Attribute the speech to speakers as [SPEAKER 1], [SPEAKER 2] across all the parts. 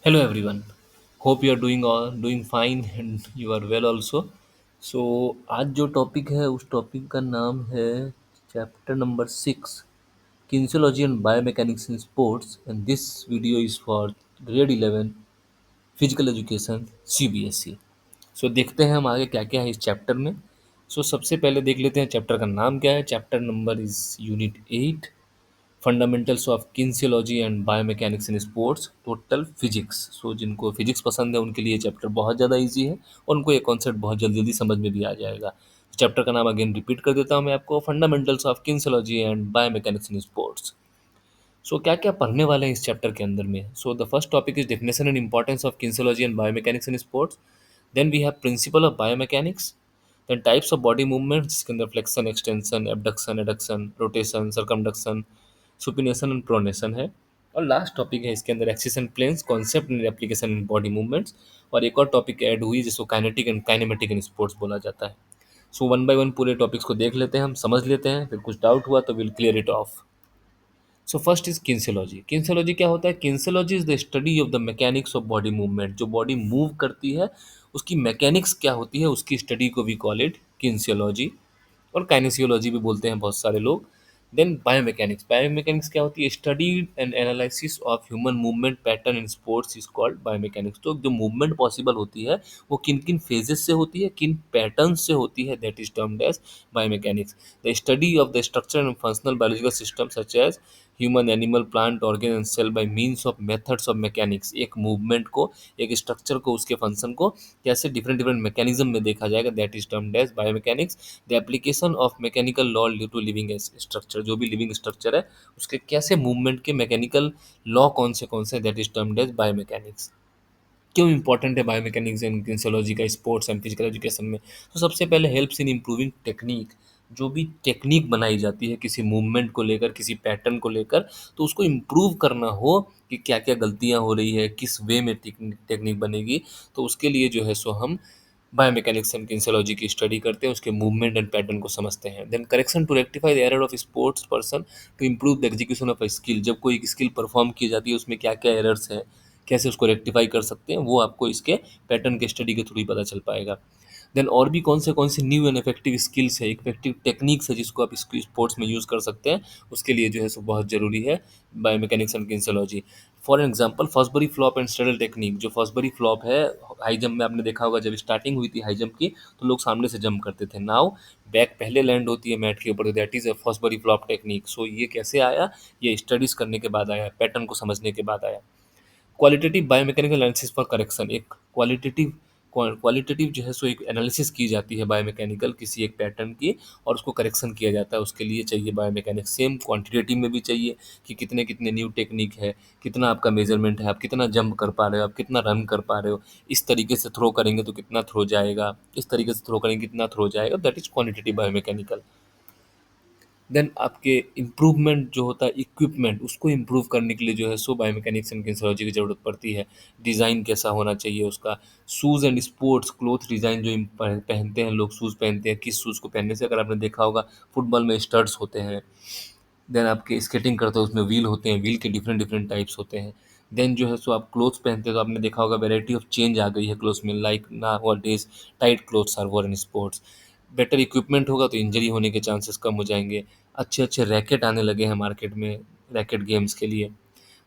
[SPEAKER 1] Hello everyone. Hope you are doing fine and you are well also. So आज जो topic है उस topic का नाम है chapter number 6 kinesiology and biomechanics in sports and this video is for grade 11 physical education CBSE। So देखते हैं हम आगे क्या क्या है इस चैप्टर में। सबसे पहले देख लेते हैं चैप्टर का नाम क्या है। Chapter number is unit 8 fundamentals of kinesiology and biomechanics in sports total physics. जिनको फिजिक्स पसंद है उनके लिए चैप्टर बहुत ज़्यादा इजी है और उनको ये कॉन्सेप्ट बहुत जल्दी जल्दी समझ में भी आ जाएगा। चैप्टर का नाम अगेन रिपीट कर देता हूँ मैं आपको, fundamentals of kinesiology and biomechanics in sports. क्या क्या पढ़ने वाले हैं इस चैप्टर के अंदर में। The first topic is definition and importance of kinesiology and biomechanics in sports. Then we have principle of biomechanics. Then types of body movement जिसके अंदर flexion, extension, abduction, adduction, rotation, circumduction, supination and pronation है। और last topic है इसके अंदर axis and planes, concept and application in body movements. और एक और टॉपिक ऐड हुई जिसको kinetic and kinematic in sports बोला जाता है। वन बाय वन पूरे टॉपिक्स को देख लेते हैं, हम समझ लेते हैं, फिर कुछ डाउट हुआ तो will clear it off. First is kinesiology. Kinesiology क्या होता है? Kinesiology is the study of the mechanics of body movement. जो बॉडी मूव करती है उसकी मैकेनिक्स क्या होती है, उसकी स्टडी को वी कॉल इट किन्सियोलॉजी। और काइनेसियोलॉजी भी बोलते हैं बहुत सारे लोग। Then biomechanics. बायोमैकेनिक्स क्या होती है? Study and analysis of human movement pattern in sports is called biomechanics. तो जो मूवमेंट पॉसिबल होती है वो किन किन फेजेस से होती है, किन पैटर्न से होती है, that is termed as biomechanics. The study of the structure and functional biological system such as human, animal, plant, organ and cell by means of methods of mechanics. एक मूवमेंट को, एक स्ट्रक्चर को, उसके function को कैसे different different mechanism में देखा जाएगा, that is termed as biomechanics. The application of mechanical law due to living structure. जो भी लिविंग स्ट्रक्चर है उसके कैसे मूवमेंट के मैकेनिकल लॉ कौन से that is termed as biomechanics. क्यों इंपॉर्टेंट है बायोमैकेनिक्स एंड किन्सियोलॉजी का स्पोर्ट्स एंड फिजिकल एजुकेशन में? सबसे पहले हेल्प्स इन इम्प्रूविंग टेक्निक। जो भी टेक्निक बनाई जाती है किसी मूवमेंट को लेकर, किसी पैटर्न को लेकर, तो उसको इम्प्रूव करना हो कि क्या क्या गलतियां हो रही है, किस वे में टेक्निक बनेगी, तो उसके लिए जो है हम बायोमैकेनिक्स एंड किन्सियोलॉजी की स्टडी करते हैं, उसके मूवमेंट एंड पैटर्न को समझते हैं। Then correction to rectify the error of sports person to improve the execution of a skill. जब कोई स्किल परफॉर्म की जाती है उसमें क्या क्या एरर्स हैं, कैसे उसको रेक्टिफाई कर सकते हैं, वो आपको इसके पैटर्न के स्टडी के थ्रू ही पता चल पाएगा। देन और भी कौन से न्यू एंड इफेक्टिव स्किल्स है, इफेक्टिव टेक्निक्स है जिसको आप इसको स्पोर्ट्स में यूज़ कर सकते हैं, उसके लिए जो है बहुत ज़रूरी है biomechanics and kinesiology. For example Fosbury flop and straddle technique. जो फॉसबरी फ्लॉप है, हाई जंप में आपने देखा होगा जब स्टार्टिंग हुई थी हाई जंप की तो लोग सामने से जंप करते थे। नाउ बैक पहले लैंड होती है मैट के ऊपर, that is a Fosbury flop technique. ये कैसे आया? ये स्टडीज करने के बाद आया, पैटर्न को समझने के बाद आया। Qualitative biomechanical analysis for correction. एक क्वालिटेटिव जो है एक एनालिसिस की जाती है बायोमैकेनिकल किसी एक पैटर्न की, और उसको करेक्शन किया जाता है, उसके लिए चाहिए बायोमैकेनिक्स। सेम क्वांटिटेटिव में भी चाहिए कि कितने कितने न्यू टेक्निक है, कितना आपका मेजरमेंट है, आप कितना जंप कर पा रहे हो, आप कितना रन कर पा रहे हो, इस तरीके से थ्रो करेंगे तो कितना थ्रो जाएगा, इस तरीके से थ्रो करेंगे कितना थ्रो जाएगा, that is quantitative biomechanical. Then आपके इम्प्रूवमेंट जो होता है इक्विपमेंट, उसको इम्प्रूव करने के लिए जो है बायोमैकेनिक्स एंड किन्सियोलॉजी की ज़रूरत पड़ती है। डिज़ाइन कैसा होना चाहिए उसका, shoes and sports cloth design जो पहनते हैं लोग, शूज़ पहनते हैं, किस शूज़ को पहनने से, अगर आपने देखा होगा फुटबॉल में स्टड्स होते हैं। देन आपके स्केटिंग करते हो उसमें व्हील होते हैं, व्हील के डिफरेंट डिफरेंट टाइप्स होते हैं। देन जो है आप क्लोथ्स पहनते हो तो आपने देखा होगा वेराइटी ऑफ चेंज आ गई है क्लोथ्स में, लाइक ना डेज टाइट क्लोथ्स आर वोर इन स्पोर्ट्स। बेटर इक्विपमेंट होगा तो इंजरी होने के चांसेस कम हो जाएंगे। अच्छे अच्छे रैकेट आने लगे हैं मार्केट में रैकेट गेम्स के लिए।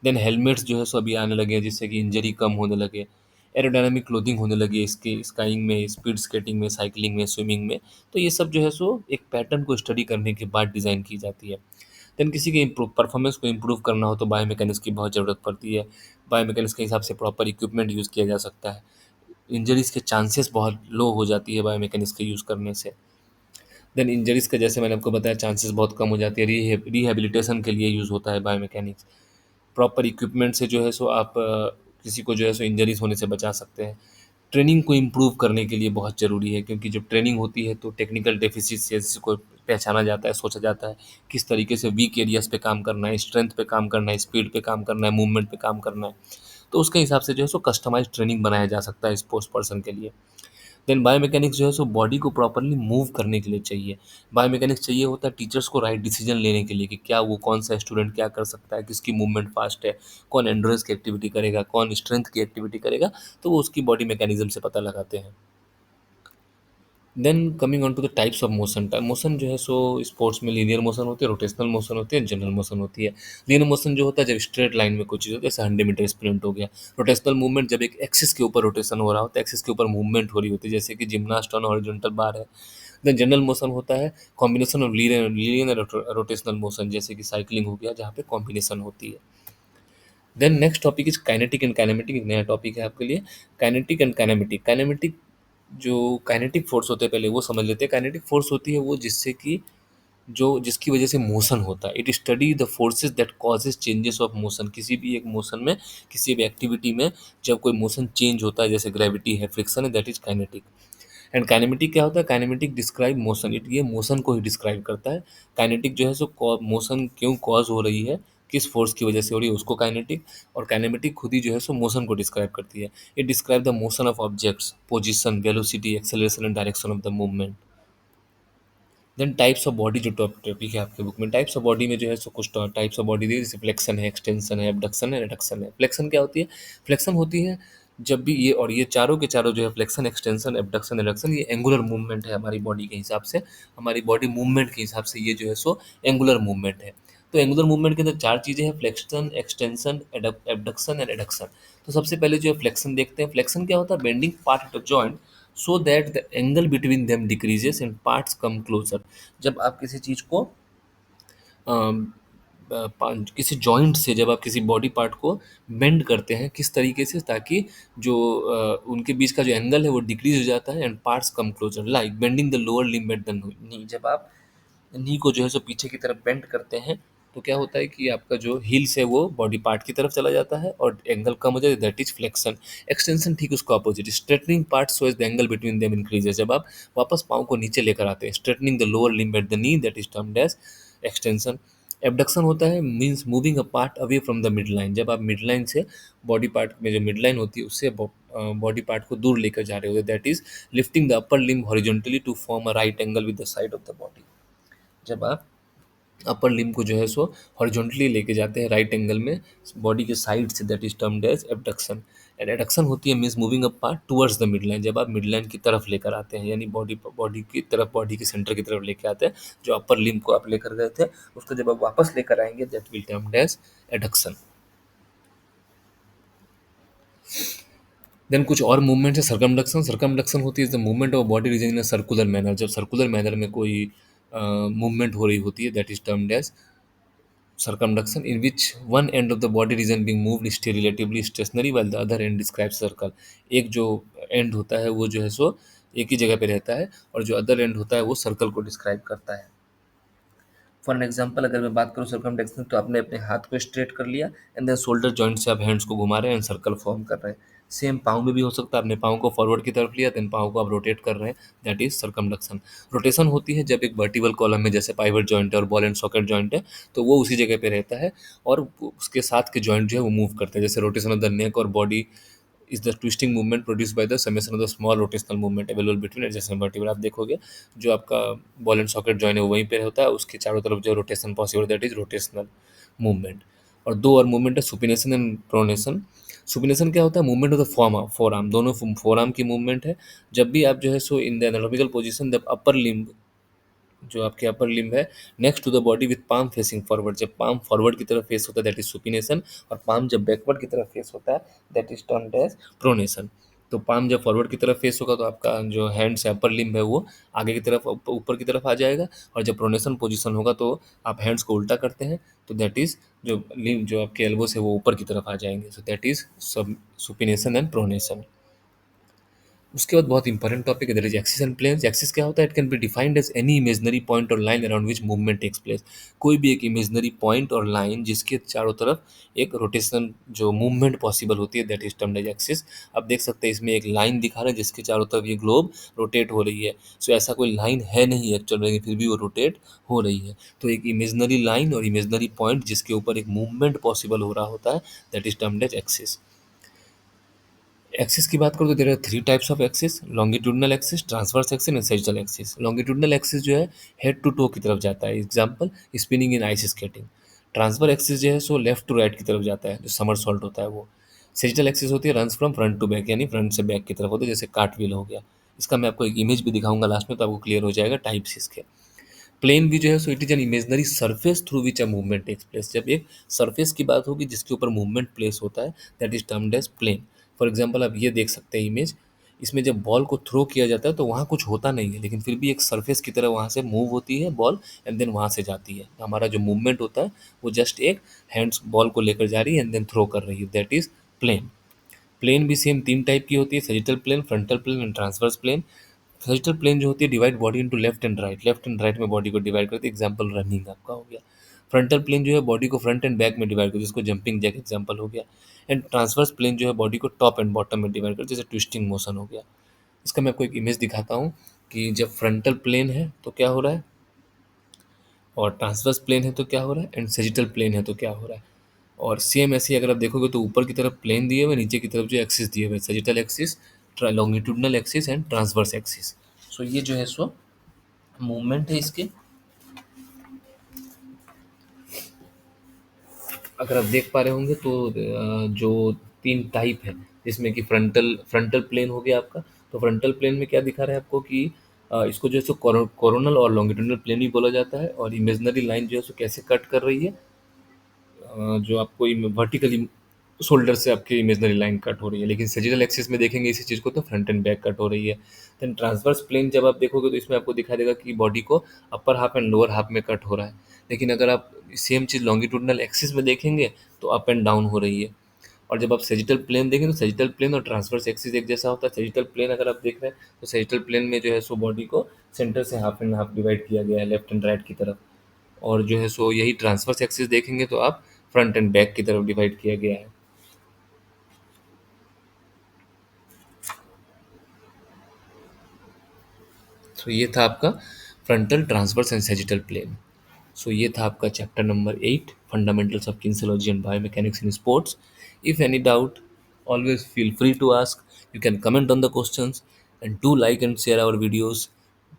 [SPEAKER 1] देन हेलमेट्स जो है अभी आने लगे हैं जिससे कि इंजरी कम होने लगे। एरोडायनामिक क्लोथिंग होने लगी है इसकी स्काइंग में, स्पीड स्केटिंग में, साइकिलिंग में, स्विमिंग में। तो ये सब जो है एक पैटर्न को स्टडी करने के बाद डिज़ाइन की जाती है। देन किसी के इम्प्रूव परफॉर्मेंस को इम्प्रूव करना हो तो बायोमैकेनिक्स की बहुत ज़रूरत पड़ती है। बायोमैकेनिक्स के हिसाब से प्रॉपर इक्विपमेंट यूज़ किया जा सकता है। इंजरीज़ के चांसेस बहुत लो हो जाती है बायोमैकेनिक्स के यूज़ करने से। देन इंजरीज़ का जैसे मैंने आपको बताया चांसेस बहुत कम हो जाती है। रिहेबिलिटेशन के लिए यूज़ होता है बायोमैकेनिक्स। प्रॉपर इक्विपमेंट से जो है आप किसी को जो है इंजरीज होने से बचा सकते हैं। ट्रेनिंग को इम्प्रूव करने के लिए बहुत ज़रूरी है, क्योंकि जब ट्रेनिंग होती है तो टेक्निकल डेफिसिट को पहचाना जाता है, सोचा जाता है किस तरीके से वीक एरियाज पे काम करना है, स्ट्रेंथ पे काम करना है, स्पीड पे काम करना है, मूवमेंट पे काम करना है। तो उसके हिसाब से जो है कस्टमाइज ट्रेनिंग बनाया जा सकता है स्पोर्ट्स पर्सन के लिए। देन बायोमैकेनिक्स जो है सो बॉडी को प्रॉपर्ली मूव करने के लिए चाहिए। बायोमैकेनिक्स चाहिए होता है टीचर्स को राइट डिसीजन लेने के लिए कि क्या वो कौन सा स्टूडेंट क्या कर सकता है, किसकी मूवमेंट फास्ट है, कौन एंड्योरेंस की एक्टिविटी करेगा, कौन स्ट्रेंथ की एक्टिविटी करेगा, तो वो उसकी बॉडी मैकेनिज्म से पता लगाते हैं। Then coming on to the types of motion. Motion जो है सो स्पोर्ट्स में लीनियर मोशन होती है, रोटेशनल मोशन होती है, जनरल मोशन होती है। लीनियर मोशन जो होता है जब स्ट्रेट लाइन में कोई चीज़ होती है, जैसे 100 मीटर स्प्रिंट हो गया। रोटेशनल मूवमेंट जब एक एक्सिस के ऊपर रोटेशन हो रहा होता है, एक्सिस के ऊपर मूवमेंट हो रही होती है, जैसे कि जिम्नास्ट ऑन हॉरिजॉन्टल बार है। देन जनरल मोशन होता है combination of linear rotational motion, जैसे कि साइकिलिंग हो गया जहाँ पे कॉम्बिनेशन होती है। Then next topic is kinetic and kinematic, एक नया टॉपिक है आपके लिए। Kinetic and kinematic. काइनेमेटिक जो काइनेटिक फोर्स होते हैं पहले वो समझ लेते हैं। काइनेटिक फोर्स होती है वो जिससे कि जो जिसकी वजह से मोशन होता है। It study the forces that causes changes of motion. किसी भी एक मोशन में, किसी भी एक्टिविटी में जब कोई मोशन चेंज होता है, जैसे ग्रेविटी है, फ्रिक्शन है, that is kinetic. And kinematic क्या होता है? Kinematic describe motion. इट ये मोशन को ही डिस्क्राइब करता है। काइनेटिक जो है सो मोशन क्यों कॉज हो रही है, किस फोर्स की वजह से हो रही है, उसको काइनेटिक। और काइनेमेटिक खुद ही जो है सो मोशन को डिस्क्राइब करती है। It describe the motion of objects, position, velocity, acceleration and direction of the movement. Then types of body, जो टॉपिक है आपके बुक में, टाइप्स ऑफ बॉडी में जो है सो कुछ टाइप्स ऑफ बॉडी दी है, जैसे फ्लेक्शन है, एक्सटेंशन है, एबडक्शन है, रिडक्शन है। फ्लेक्शन क्या होती है? फ्लेक्शन होती है जब भी ये, और ये चारों के चारों जो है फ्लेक्शन, एक्सटेंशन, एबडक्शन, रिडक्शन, ये एंगुलर मूवमेंट है हमारी बॉडी के हिसाब से। हमारी बॉडी मूवमेंट के हिसाब से ये जो है सो एंगुलर मूवमेंट है। तो एंगुलर मूवमेंट के अंदर चार चीज़ें हैं: flexion, extension, abduction and adduction. तो सबसे पहले जो है फ्लेक्शन देखते हैं। फ्लेक्शन क्या होता है? Bending part of joint so that the angle between them decreases and parts come closer. जब आप किसी चीज़ को किसी जॉइंट से, जब आप किसी बॉडी पार्ट को बेंड करते हैं, किस तरीके से, ताकि जो उनके बीच का जो एंगल है वो डिक्रीज हो जाता है, and parts come closer, like bending the lower limb at the नी। जब आप नी को जो है सो पीछे की तरफ बेंड करते हैं तो क्या होता है कि आपका जो हील्स है वो बॉडी पार्ट की तरफ चला जाता है और एंगल कम हो जाता है, दैट इज फ्लेक्शन। एक्सटेंशन ठीक उसका opposite, straightening part so is the angle between them increases. जब आप वापस पाँव को नीचे लेकर आते हैं, straightening the lower limb at the knee, that is termed as extension. Abduction होता है means moving a part away from the mid line. जब आप मिड लाइन से, बॉडी पार्ट में जो मिड लाइन होती है उससे बॉडी पार्ट को दूर लेकर जा रहे होते, that is lifting the upper limb horizontally to form a right angle with the side of the body. जब आप अपर लिम्ब को जो है सो हॉरिजॉन्टली लेके जाते हैं राइट एंगल में बॉडी के साइड से, that is termed as abduction. And adduction होती है means moving a part towards the mid line. जब आप मिड लाइन की तरफ लेकर आते हैं, यानी बॉडी बॉडी की तरफ, बॉडी के सेंटर की तरफ लेके आते हैं, जो अपर लिम्ब को आप लेकर गए थे उसको जब आप वापस लेकर आएंगे, that will termed as adduction. Then कुछ और मूवमेंट है, सर्कमडक्शन। सर्कमडक्शन होती है the movement of body region in a circular manner. जब सर्कुलर मैनर में कोई मूवमेंट हो रही होती है, that is termed as circumduction, in which one end of the body region being moved stay relatively stationary while the other end describes circle। एक जो and होता है वो जो है सो एक ही जगह पे रहता है और जो अदर एंड होता है वो सर्कल को डिस्क्राइब करता है। फॉर एग्जाम्पल अगर मैं बात करूँ सर्कमडेक्शन, तो आपने अपने हाथ को स्ट्रेट कर लिया एंड देन शोल्डर जॉइंट से आप हैंड्स को घुमा रहे हैं एंड सर्कल फॉर्म कर रहे हैं। सेम पाँव में भी हो सकता है, अपने पाँव को फॉरवर्ड की तरफ लिया देन पाँव को आप रोटेट कर रहे हैं, दैट इज सर्कमडक्शन। रोटेशन होती है जब एक वर्टिबल कॉलम में, जैसे पाइवट जॉइंट है और बॉल एंड सॉकेट जॉइंट है, तो वो उसी जगह पे रहता है और उसके साथ के जॉइंट जो है वो मूव करते हैं, जैसे रोटेशन ऑफ द नेक और body is the twisting movement produce by the summation of the small rotational movement available between adjacent vertebra. आप देखोगे जो आपका बॉल एंड सॉकेट जॉइन है वो वहीं पे होता है, उसके चारों तरफ जो rotation possible, that is rotational movement. और दो और मूवमेंट है, सुपिनेशन एंड प्रोनेशन। सुपिनेशन क्या होता है? Movement of the forearm, दोनों फोर आर्म की मूवमेंट है। जब भी आप जो है सो in the anatomical position, the upper limb, जो आपके अपर लिम्ब है, next to the body with palm facing forward. जब पाम फॉरवर्ड की तरफ फेस होता है दैट इज सुपिनेशन, और पाम जब बैकवर्ड की तरफ फेस होता है that is turned as pronation. तो पाम जब फॉरवर्ड की तरफ फेस होगा तो आपका जो हैंड्स है, अपर लिम्ब है, वो आगे की तरफ, ऊपर की तरफ आ जाएगा। और जब प्रोनेशन पोजीशन होगा तो आप हैंड्स को उल्टा करते हैं, तो दैट इज जो लिम्ब, जो आपके एल्बो से, वो ऊपर की तरफ आ जाएंगे। सो दैट इज सब सुपिनेशन एंड प्रोनेशन। उसके बाद बहुत इंपॉर्टेंट टॉपिक है, that is axis and planes. Axis क्या होता है? It can be defined as any imaginary point और line around which movement takes place. कोई भी एक इमेजनरी पॉइंट और लाइन जिसके चारों तरफ एक रोटेशन, जो मूवमेंट पॉसिबल होती है, that is termed as axis. आप देख सकते हैं इसमें एक लाइन दिखा रहा है जिसके चारों तरफ ये ग्लोब रोटेट हो रही है। सो ऐसा कोई लाइन है नहीं एक्चुअल में, फिर भी वो रोटेट हो रही है। तो एक इमेजनरी लाइन और इमेजनरी पॉइंट जिसके ऊपर एक मूवमेंट पॉसिबल हो रहा होता है, that is termed as axis. Axis की बात करूँ तो there are three types of axis: longitudinal axis, transverse axis and sagittal axis. Longitudinal axis जो है हेड टू टो की तरफ जाता है, example spinning in ice skating. Transfer axis जो है सो लेफ्ट टू राइट की तरफ जाता है, जो समर सॉल्ट होता है वो। सेजिटल एक्सिस होती है runs from front to back, यानी फ्रंट से बैक की तरफ होती है, जैसे कार्टव्हील हो गया। इसका मैं आपको एक इमेज भी दिखाऊंगा लास्ट में, तो आपको क्लियर हो जाएगा टाइप्स इसके। प्लेन भी जो है सो it is an imaginary surface through which a movement takes place. जब एक सर्फेस की बात होगी जिसके ऊपर मूवमेंट प्लेस होता है, that is termed as plane. For example आप ये देख सकते हैं इमेज, इसमें जब बॉल को थ्रो किया जाता है तो वहाँ कुछ होता नहीं है, लेकिन फिर भी एक सरफेस की तरह वहाँ से मूव होती है बॉल, एंड देन वहाँ से जाती है। हमारा जो मूवमेंट होता है वो जस्ट एक हैंड्स बॉल को लेकर जा रही है एंड देन थ्रो कर रही है, दैट इज प्लेन। प्लेन भी सेम तीन टाइप की होती है: sagittal plane, frontal plane and transverse plane. Sagittal plane जो होती है divide body into left and right में बॉडी को डिवाइड करती है, एग्जांपल रनिंग आपका हो गया। फ्रंटल प्लेन जो है बॉडी को फ्रंट एंड बैक में डिवाइड करती है, जिसको जंपिंग जैक एग्जांपल हो गया। एंड ट्रांसवर्स प्लेन जो है बॉडी को टॉप एंड बॉटम में डिवाइड करती है, जैसे ट्विस्टिंग मोशन हो गया। इसका मैं आपको एक इमेज दिखाता हूँ कि जब फ्रंटल प्लेन है तो क्या हो रहा है, और ट्रांसवर्स प्लेन है तो क्या हो रहा है, एंड सेजिटल प्लेन है तो क्या हो रहा है। और सेम ऐसे ही अगर आप देखोगे तो ऊपर की तरफ प्लेन दिए हुए, नीचे की तरफ जो एक्सिस दिए हुए, sagittal axis, longitudinal axis and transverse axis. So ये जो है सो मूवमेंट है इसके। अगर आप देख पा रहे होंगे तो जो तीन टाइप है, जिसमें कि फ्रंटल फ्रंटल प्लेन हो गया आपका। तो फ्रंटल प्लेन में क्या दिखा रहा है आपको कि इसको जो है सो कोरोनल और लॉन्गिट्यूडनल प्लेन भी बोला जाता है, और इमेजनरी लाइन जो है सो कैसे कट कर रही है, जो आपको वर्टिकली शोल्डर से आपकी इमेजनरी लाइन कट हो रही है। लेकिन सेजिटल एक्सिस में देखेंगे इसी चीज़ को तो फ्रंट एंड बैक कट हो रही है। देन ट्रांसवर्स प्लेन जब आप देखोगे तो इसमें आपको दिखाई देगा कि बॉडी को upper half and lower half में कट हो रहा है। लेकिन अगर आप सेम चीज़ लॉन्गिट्यूडनल एक्सिस में देखेंगे तो अप एंड डाउन हो रही है। और जब आप सेजिटल प्लेन देखें तो सेजिटल प्लेन और ट्रांसवर्स एक्सिस एक जैसा होता है। सेजिटल प्लेन अगर आप देख रहे हैं तो सेजिटल प्लेन में जो है सो बॉडी को सेंटर से हाफ एंड हाफ डिवाइड किया गया है, लेफ्ट एंड राइट की तरफ। और जो है सो यही ट्रांसवर्स एक्सिस देखेंगे तो आप फ्रंट एंड बैक की तरफ डिवाइड किया गया है। सो ये था आपका frontal, transverse and sagittal plane. So ये था आपका chapter number 8, fundamentals of kinesiology and biomechanics in sports. If any doubt, always feel free to ask. You can comment on the questions and do like and share our videos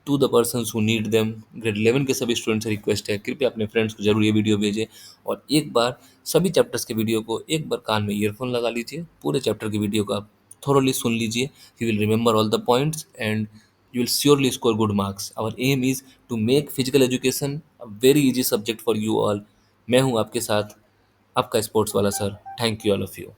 [SPEAKER 1] to the persons who need them. Grade 11 के सभी student से request है, कृपया अपने friends को जरूर ये video भेजें। और एक बार सभी चैप्टर्स के वीडियो को एक बार कान में ईयरफोन लगा लीजिए, पूरे चैप्टर की वीडियो को आप थोरोली सुन लीजिए। You will remember all the points and you will surely score good marks. Our aim is to make physical education a very easy subject for you all. मैं हूँ आपके साथ, आपका स्पोर्ट्स वाला sir. Thank you all of you.